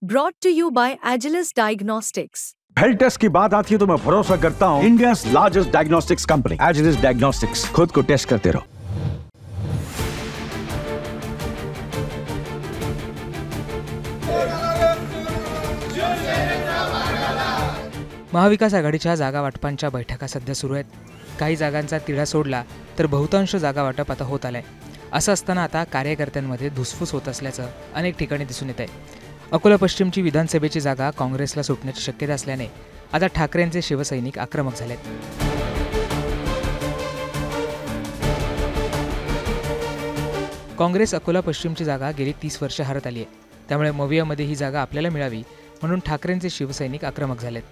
Brought to you by Agilus Diagnostics. Health test की बात आती है तो मैं भरोसा करता हूँ India largest diagnostics company Agilus Diagnostics. खुद को टेस्ट करते रहो। महाविकास आघाडीच्या जागा वाटपांच्या बैठका सध्या सुरू आहेत। काही जागांचा तिढा सोडला तर बहुतांश जागा वाटप आता होत आलंय। असं असताना आता कार्यकर्त्यांमध्ये धुसफूस होत असल्याचं अनेक ठिकाणी दिसून येत आहे। अकोला पश्चिमची विधानसभेची जागा काँग्रेसला सुटण्याची शक्यता असल्याने आता ठाकरेंचे शिवसैनिक आक्रमक झालेत। काँग्रेस अकोला पश्चिमची जागा गेली 30 वर्ष हरत आली आहे। त्यामुळे मवियामध्ये ही जागा आपल्याला मिळावी म्हणून ठाकरेंचे शिवसैनिक आक्रमक झालेत।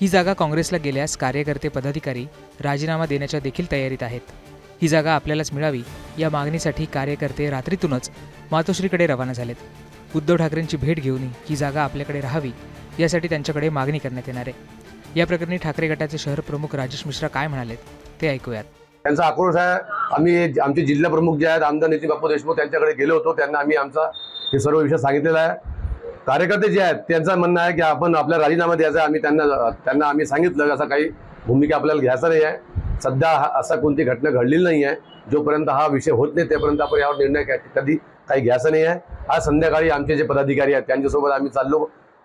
ही जागा काँग्रेसला गेल्यास कार्यकर्ते पदाधिकारी राजीनामा देण्याच्या देखील तयारीत आहेत। ही जागा आपल्यालाच मिळावी या मागणीसाठी कार्यकर्ते रात्रीतूनच मातोश्रीकडे रवाना झालेत। उद्धव ठाकरेंची भेट घेऊन ही जागा आपल्याकडे राहावी यासाठी त्यांच्याकडे मागणी करण्यात येणार आहे। या प्रकरणी ठाकरे गटाचे शहर प्रमुख राजेश मिश्रा काय म्हणालेत ते ऐकूयात। त्यांचा आक्रोश आहे। आम्ही आमचे जिल्हा प्रमुख जे आहेत आमदार नितीन बापू देशमुख त्यांच्याकडे गेलो होतो। त्यांना आम्ही आमचा हे सर्व विषय सांगितलेला आहे। कार्यकर्ते जे आहेत त्यांचं म्हणणं आहे की आपण आपला राजीनामा द्यायचा आहे। आम्ही त्यांना आम्ही सांगितलं असं काही भूमिका आपल्याला घ्यायचा नाही आहे। सध्या असा कोणती घटना घडलेली नाही आहे। जोपर्यंत हा विषय होत नाही तोपर्यंत आपण यावर निर्णय कधी काही घ्यायचा नाही आहे। आज संध्याकाळी आमचे जे पदाधिकारी आहेत त्यांच्यासोबत आम्ही चाललो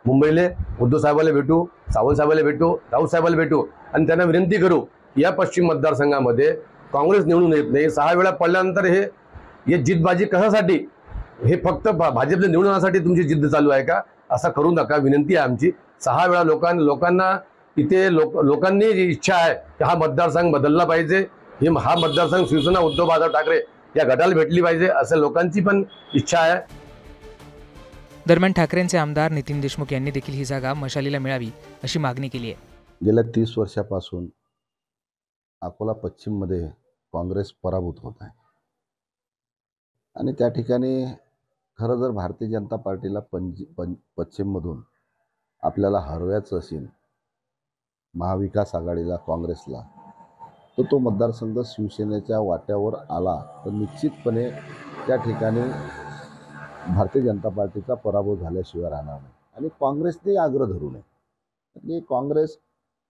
मुंबईला। उद्धव साहेबाला भेटू, सावंत साहेबाला भेटू, राऊत साहेबाला भेटू आणि त्यांना विनंती करू या पश्चिम मतदारसंघामध्ये काँग्रेस निवडून येत नाही। 6 वेळा पडल्यानंतर हे जिद्दबाजी कशासाठी? हे फक्त भाजपला निवडण्यासाठी तुमची जिद्द चालू आहे का? असं करू नका, विनंती आहे आमची। 6 वेळा लोकांना इथे लोकांनी जी इच्छा आहे की हा मतदारसंघ बदलला पाहिजे, हा मतदारसंघ शिवसेना उद्धव बाळासाहेब ठाकरे या गटाला भेटली पाहिजे असं लोकांची पण इच्छा आहे। दरम्यान ठाकरेंचे आमदार नितीन देशमुख यांनी देखील ही जागा मशालीला मिळावी अशी मागणी केली आहे। गेल्या 30 वर्षापासून अकोला पश्चिममध्ये काँग्रेस पराभूत होत आहे आणि त्या ठिकाणी खरं जर भारतीय जनता पार्टीला पश्चिममधून आपल्याला हरवायचं असेल, महाविकास आघाडीला, काँग्रेसला, तर तो मतदारसंघ शिवसेनेच्या वाट्यावर आला तर निश्चितपणे त्या ठिकाणी भारतीय जनता पार्टीचा पराभव झाल्याशिवाय राहणार नाही आणि काँग्रेसने आग्रह धरू नये। म्हणजे काँग्रेस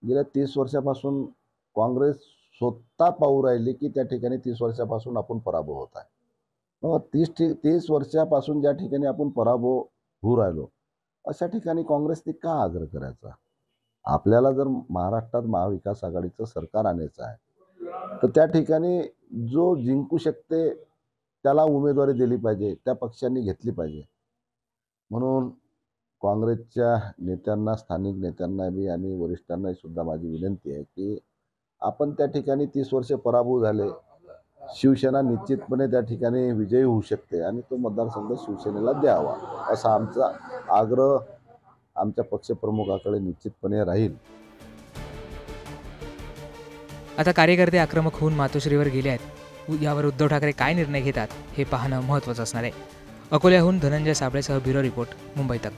गेल्या 30 वर्षापासून काँग्रेस स्वतः पाहू राहिली की त्या ठिकाणी 30 वर्षापासून आपण पराभव होत आहे। मग 30 वर्षापासून ज्या ठिकाणी आपण पराभव होऊ राहिलो अशा ठिकाणी काँग्रेसने का आग्रह करायचा? आपल्याला जर महाराष्ट्रात महाविकास आघाडीचं सरकार आणायचं आहे तर त्या ठिकाणी जो जिंकू शकते त्याला उमेदवारी दिली पाहिजे, त्या पक्षांनी घेतली पाहिजे। म्हणून काँग्रेसच्या नेत्यांना, स्थानिक नेत्यांना बी आणि वरिष्ठांना सुद्धा माझी विनंती आहे की आपण त्या ठिकाणी 30 वर्ष पराभव झाले, शिवसेना निश्चितपणे त्या ठिकाणी विजयी होऊ शकते आणि तो मतदारसंघ शिवसेनेला द्यावा असा आमचा आग्रह आमच्या पक्षप्रमुखाकडे निश्चितपणे राहील। आता कार्यकर्ते आक्रमक होऊन मातोश्रीवर गेले आहेत। यावर उद्धव ठाकरे काय निर्णय घेतात हे पाहणं महत्त्वाचं असणार आहे। अकोल्याहून धनंजय साबळेसह ब्युरो रिपोर्ट, मुंबई तक।